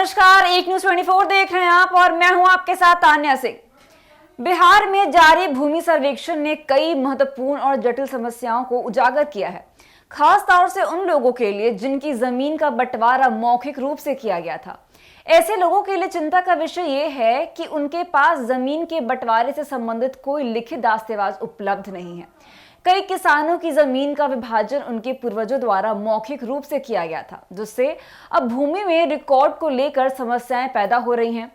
नमस्कार, एक न्यूज 24 देख रहे हैं आप और मैं हूं आपके साथ तान्या सिंह। बिहार में जारी भूमि सर्वेक्षण ने कई महत्वपूर्ण और जटिल समस्याओं को उजागर किया है, खास तौर से उन लोगों के लिए जिनकी जमीन का बंटवारा मौखिक रूप से किया गया था। ऐसे लोगों के लिए चिंता का विषय यह है कि उनके पास जमीन के बंटवारे से संबंधित कोई लिखित दस्तावेज उपलब्ध नहीं है। कई किसानों की जमीन का विभाजन उनके पूर्वजों द्वारा मौखिक रूप से किया गया था, जिससे अब भूमि में रिकॉर्ड को लेकर समस्याएं पैदा हो रही हैं।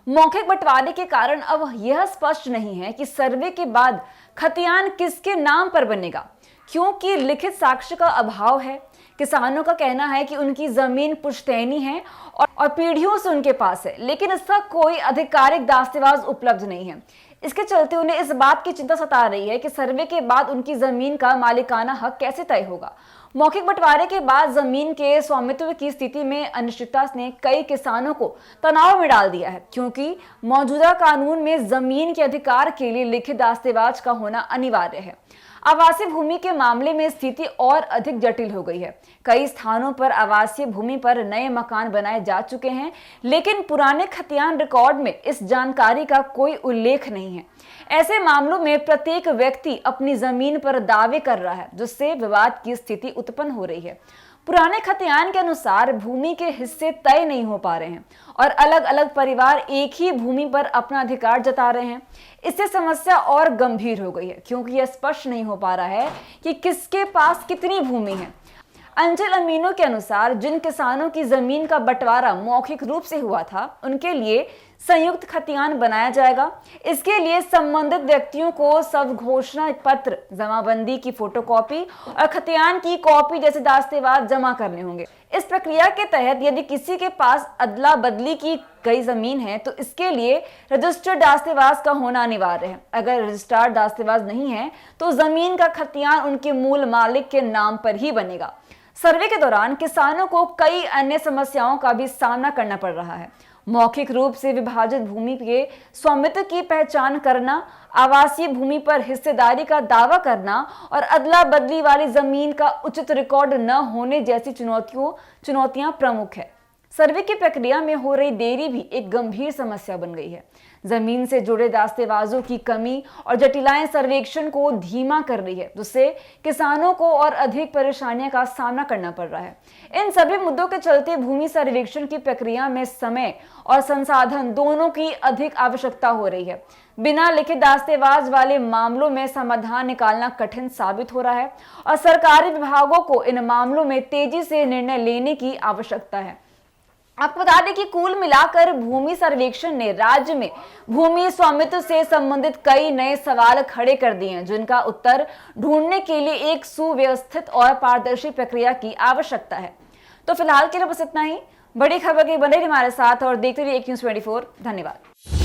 मौखिक बंटवारे के कारण अब यह स्पष्ट नहीं है कि सर्वे के बाद खतियान किसके नाम पर बनेगा, क्योंकि लिखित साक्ष्य का अभाव है। किसानों का कहना है कि उनकी जमीन पुश्तैनी है और पीढ़ियों से उनके पास है, लेकिन इसका कोई आधिकारिक दस्तावेज उपलब्ध नहीं है। इसके चलते उन्हें इस बात की चिंता सता रही है कि सर्वे के बाद उनकी जमीन का मालिकाना हक कैसे तय होगा। मौखिक बंटवारे के बाद जमीन के स्वामित्व की स्थिति में अनिश्चितता ने कई किसानों को तनाव में डाल दिया है, क्योंकि मौजूदा कानून में जमीन के अधिकार के लिए लिखित दस्तावेज का होना अनिवार्य है। आवासीय भूमि के मामले में स्थिति और अधिक जटिल हो गई है। कई स्थानों पर आवासीय भूमि पर नए मकान बनाए जा चुके हैं, लेकिन पुराने खतियान रिकॉर्ड में इस जानकारी का कोई उल्लेख नहीं है। ऐसे मामलों में प्रत्येक व्यक्ति अपनी जमीन पर दावे कर रहा है, जिससे विवाद की स्थिति उत्पन्न हो रही है। पुराने खतियान के अनुसार भूमि के हिस्से तय नहीं हो पा रहे हैं और अलग अलग परिवार एक ही भूमि पर अपना अधिकार जता रहे हैं। इससे समस्या और गंभीर हो गई है, क्योंकि यह स्पष्ट नहीं हो पा रहा है कि किसके पास कितनी भूमि है। अंजल अमीनों के अनुसार जिन किसानों की जमीन का बंटवारा मौखिक रूप से हुआ था, उनके लिए संयुक्त खतियान बनाया जाएगा। इसके लिए संबंधित व्यक्तियों को सब घोषणा पत्र, जमाबंदी की फोटोकॉपी और खतियान की कॉपी जैसे दस्तावेज जमा करने होंगे। इस प्रक्रिया के तहत यदि किसी के पास अदला बदली की गई जमीन है तो इसके लिए रजिस्टर्ड दस्तावेज का होना अनिवार्य है। अगर रजिस्टर्ड दस्तावेज नहीं है तो जमीन का खतियान उनके मूल मालिक के नाम पर ही बनेगा। सर्वे के दौरान किसानों को कई अन्य समस्याओं का भी सामना करना पड़ रहा है। मौखिक रूप से विभाजित भूमि के स्वामित्व की पहचान करना, आवासीय भूमि पर हिस्सेदारी का दावा करना और अदला बदली वाली जमीन का उचित रिकॉर्ड न होने जैसी चुनौतियां प्रमुख है। सर्वे की प्रक्रिया में हो रही देरी भी एक गंभीर समस्या बन गई है। जमीन से जुड़े दस्तावेजों की कमी और जटिलताएं सर्वेक्षण को धीमा कर रही है, जिससे किसानों को और अधिक परेशानियों का सामना करना पड़ रहा है। इन सभी मुद्दों के चलते भूमि सर्वेक्षण की प्रक्रिया में समय और संसाधन दोनों की अधिक आवश्यकता हो रही है। बिना लिखित दस्तावेज वाले मामलों में समाधान निकालना कठिन साबित हो रहा है और सरकारी विभागों को इन मामलों में तेजी से निर्णय लेने की आवश्यकता है। आपको बता दें कि कुल मिलाकर भूमि सर्वेक्षण ने राज्य में भूमि स्वामित्व से संबंधित कई नए सवाल खड़े कर दिए हैं, जिनका उत्तर ढूंढने के लिए एक सुव्यवस्थित और पारदर्शी प्रक्रिया की आवश्यकता है। तो फिलहाल के लिए बस इतना ही। बड़ी खबर के बने रहिए हमारे साथ और देखते रहिए एक न्यूज़ 24। धन्यवाद।